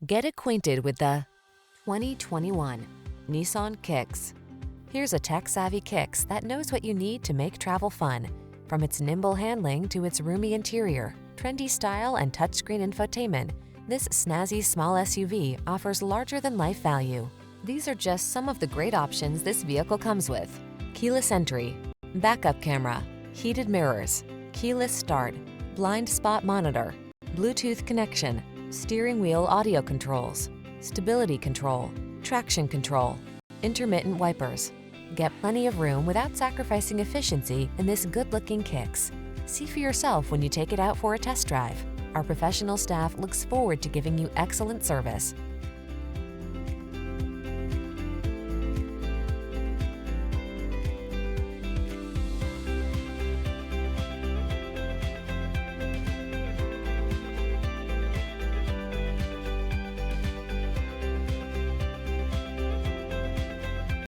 Get acquainted with the 2021 Nissan Kicks. Here's a tech-savvy Kicks that knows what you need to make travel fun. From its nimble handling to its roomy interior, trendy style, and touchscreen infotainment, this snazzy small SUV offers larger-than-life value. These are just some of the great options this vehicle comes with: keyless entry, backup camera, heated mirrors, keyless start, blind spot monitor, Bluetooth connection, steering wheel audio controls, stability control, traction control, intermittent wipers. Get plenty of room without sacrificing efficiency in this good-looking Kicks. See for yourself when you take it out for a test drive. Our professional staff looks forward to giving you excellent service.